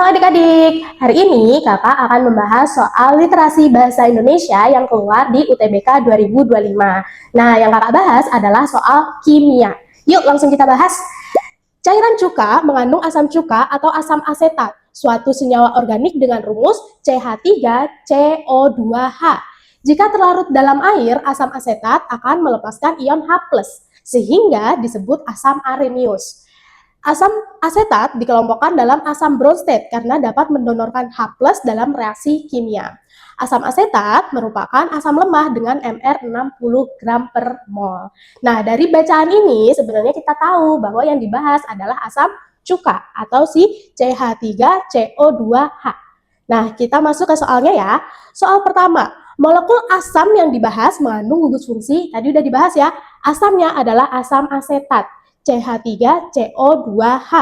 Halo adik-adik, hari ini kakak akan membahas soal literasi bahasa Indonesia yang keluar di UTBK 2025. Nah, yang kakak bahas adalah soal kimia. Yuk langsung kita bahas. Cairan cuka mengandung asam cuka atau asam asetat, suatu senyawa organik dengan rumus CH3CO2H. Jika terlarut dalam air, asam asetat akan melepaskan ion H+, sehingga disebut asam arenius. Asam asetat dikelompokkan dalam asam Bronsted karena dapat mendonorkan H+ dalam reaksi kimia. Asam asetat merupakan asam lemah dengan Mr 60 gram per mol. Nah, dari bacaan ini sebenarnya kita tahu bahwa yang dibahas adalah asam cuka atau si CH3CO2H. Nah, kita masuk ke soalnya ya. Soal pertama, molekul asam yang dibahas mengandung gugus fungsi, tadi udah dibahas ya. Asamnya adalah asam asetat. CH3CO2H.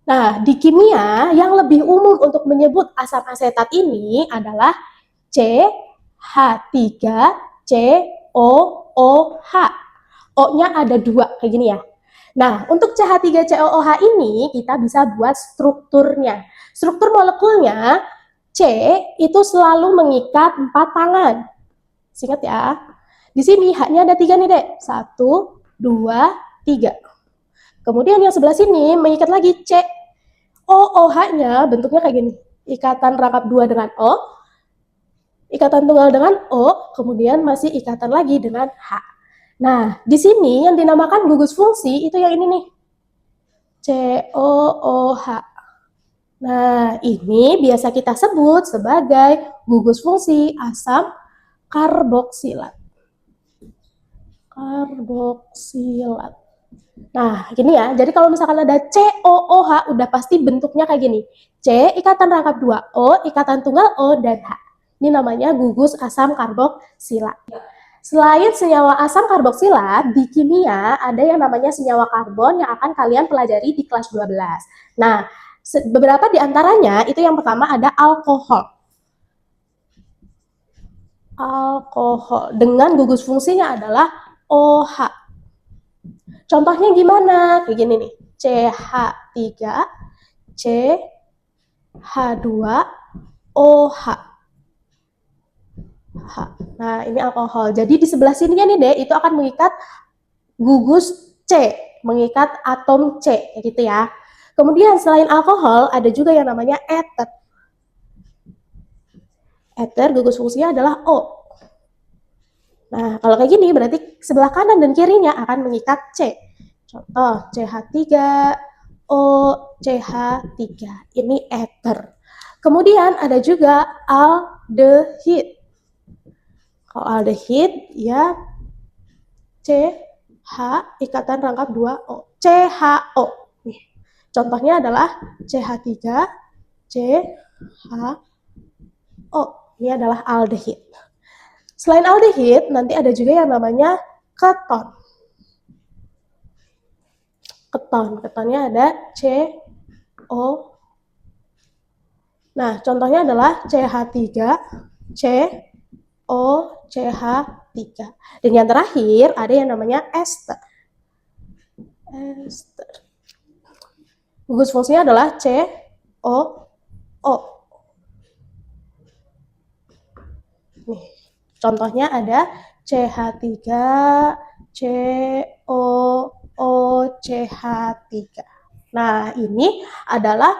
Nah, di kimia yang lebih umum untuk menyebut asam asetat ini adalah CH3COOH. O-nya ada dua, kayak gini ya. Nah, untuk CH3COOH ini kita bisa buat strukturnya. Struktur molekulnya, C itu selalu mengikat 4 tangan. Ingat ya. Di sini H-nya ada 3 nih, Dek. 1, 2, 3. Kemudian yang sebelah sini mengikat lagi C. OOH-nya bentuknya kayak gini. Ikatan rangkap 2 dengan O, ikatan tunggal dengan O, kemudian masih ikatan lagi dengan H. Nah, di sini yang dinamakan gugus fungsi itu yang ini nih. COOH. Nah, ini biasa kita sebut sebagai gugus fungsi asam karboksilat. Karboksilat. Nah, gini ya. Jadi kalau misalkan ada COOH, udah pasti bentuknya kayak gini. C, ikatan rangkap 2, O, ikatan tunggal O, dan H. Ini namanya gugus asam karboksilat. Selain senyawa asam karboksilat, di kimia ada yang namanya senyawa karbon yang akan kalian pelajari di kelas 12. Nah, beberapa di antaranya, itu yang pertama ada alkohol. Alkohol dengan gugus fungsinya adalah OH. Contohnya gimana? Kayak gini nih. CH3, CH2, OH. Nah, ini alkohol. Jadi di sebelah sininya nih, Dek, itu akan mengikat gugus C, mengikat atom C, kayak gitu ya. Kemudian selain alkohol, ada juga yang namanya eter. Eter gugus fungsinya adalah O. Nah, kalau kayak gini berarti sebelah kanan dan kirinya akan mengikat C. Contoh, CH3, O, CH3. Ini eter. Kemudian ada juga aldehid. Kalau aldehid, ya CH, ikatan rangkap 2 O. CHO. Nih. Contohnya adalah CH3, CHO. Ini adalah aldehid. Selain aldehid, nanti ada juga yang namanya keton. Ketonnya ada CO. Nah, contohnya adalah CH3, CO, CH3. Dan yang terakhir ada yang namanya ester. Ester. Gugus fungsinya adalah COO. Nih. Contohnya ada CH3, COOCH3. Nah, ini adalah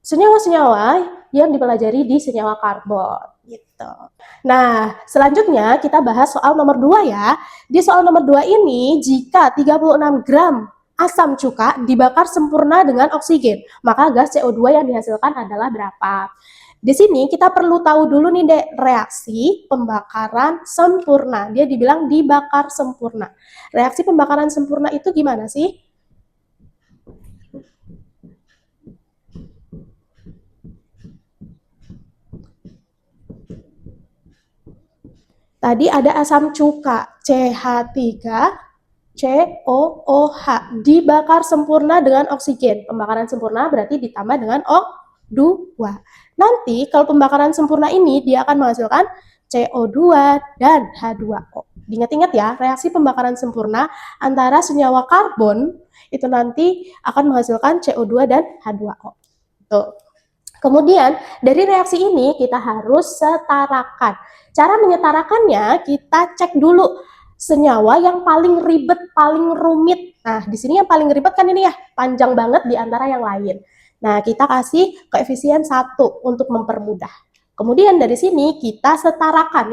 senyawa-senyawa yang dipelajari di senyawa karbon. Gitu. Nah, selanjutnya kita bahas soal nomor 2 ya. Di soal nomor 2 ini, jika 36 gram asam cuka dibakar sempurna dengan oksigen, maka gas CO2 yang dihasilkan adalah berapa? Di sini kita perlu tahu dulu nih, Dek, reaksi pembakaran sempurna. Dia dibilang dibakar sempurna. Reaksi pembakaran sempurna itu gimana sih? Tadi ada asam cuka, CH3, COOH, dibakar sempurna dengan oksigen. Pembakaran sempurna berarti ditambah dengan O2. Nanti kalau pembakaran sempurna ini dia akan menghasilkan CO2 dan H2O. Diingat-ingat ya, reaksi pembakaran sempurna antara senyawa karbon itu nanti akan menghasilkan CO2 dan H2O. Tuh. Kemudian dari reaksi ini kita harus setarakan. Cara menyetarakannya kita cek dulu senyawa yang paling ribet, paling rumit. Nah, di sini yang paling ribet kan ini ya, panjang banget di antara yang lain. Nah, kita kasih koefisien 1 untuk mempermudah. Kemudian dari sini kita setarakan,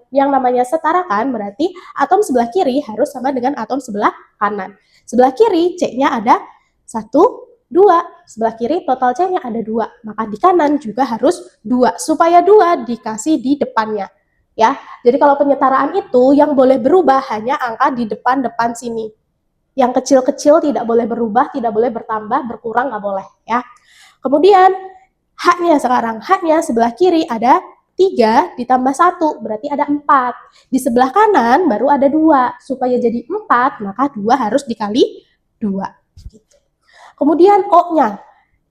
yang namanya setarakan berarti atom sebelah kiri harus sama dengan atom sebelah kanan. Sebelah kiri C-nya ada 1, 2, sebelah kiri total C-nya ada 2, maka di kanan juga harus 2, supaya 2 dikasih di depannya. Ya, jadi kalau penyetaraan itu yang boleh berubah hanya angka di depan-depan sini. Yang kecil-kecil tidak boleh berubah, tidak boleh bertambah, berkurang nggak boleh ya. Kemudian H-nya sekarang, H-nya sebelah kiri ada 3 ditambah 1, berarti ada 4. Di sebelah kanan baru ada 2. Supaya jadi 4, maka 2 harus dikali 2. Kemudian O-nya,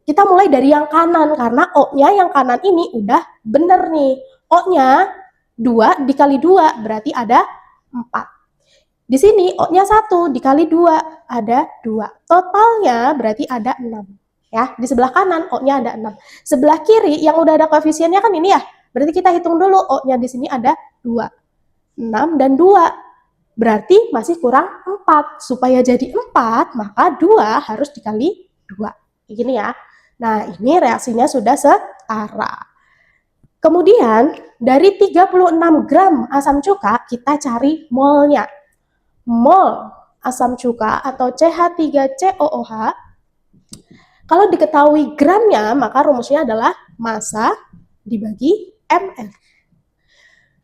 kita mulai dari yang kanan, karena O-nya yang kanan ini udah bener nih. O-nya 2 dikali 2, berarti ada 4. Di sini O-nya 1 dikali 2, ada 2. Totalnya berarti ada 6. Ya, di sebelah kanan O-nya ada 6. Sebelah kiri yang udah ada koefisiennya kan ini ya. Berarti kita hitung dulu O-nya di sini ada 2. 6 dan 2. Berarti masih kurang 4. Supaya jadi 4, maka 2 harus dikali 2. Begini ya. Nah, ini reaksinya sudah setara. Kemudian, dari 36 gram asam cuka, kita cari molnya. Mol asam cuka atau CH3COOH, kalau diketahui gramnya, maka rumusnya adalah massa dibagi mR.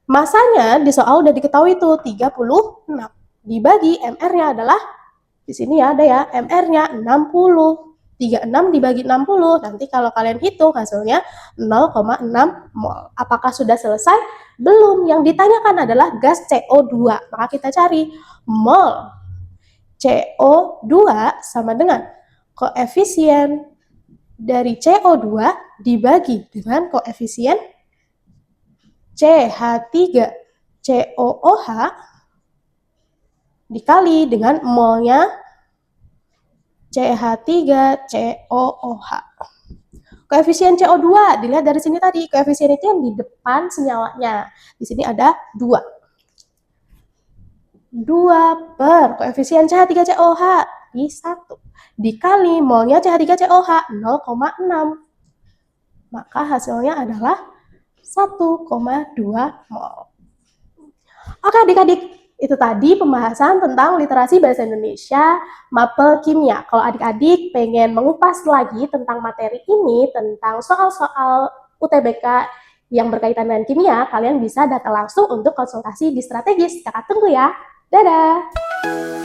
Masanya di soal udah diketahui tuh 36. Dibagi mR-nya adalah, di sini ya ada ya, mR-nya 60. 36 dibagi 60, nanti kalau kalian hitung hasilnya 0,6 mol. Apakah sudah selesai? Belum, yang ditanyakan adalah gas CO2. Maka kita cari mol CO2 sama dengan koefisien dari CO2 dibagi dengan koefisien CH3COOH dikali dengan molnya CH3COOH. Koefisien CO2 dilihat dari sini tadi, koefisien itu yang di depan senyawanya. Di sini ada 2. 2 per koefisien CH3COOH di 1 dikali molnya CH3COOH 0,6. Maka hasilnya adalah 1,2 mol. Oke adik-adik, itu tadi pembahasan tentang literasi bahasa Indonesia mapel kimia. Kalau adik-adik pengen mengupas lagi tentang materi ini, tentang soal-soal UTBK yang berkaitan dengan kimia, kalian bisa datang langsung untuk konsultasi di strategis. Kakak tunggu ya. Dadah!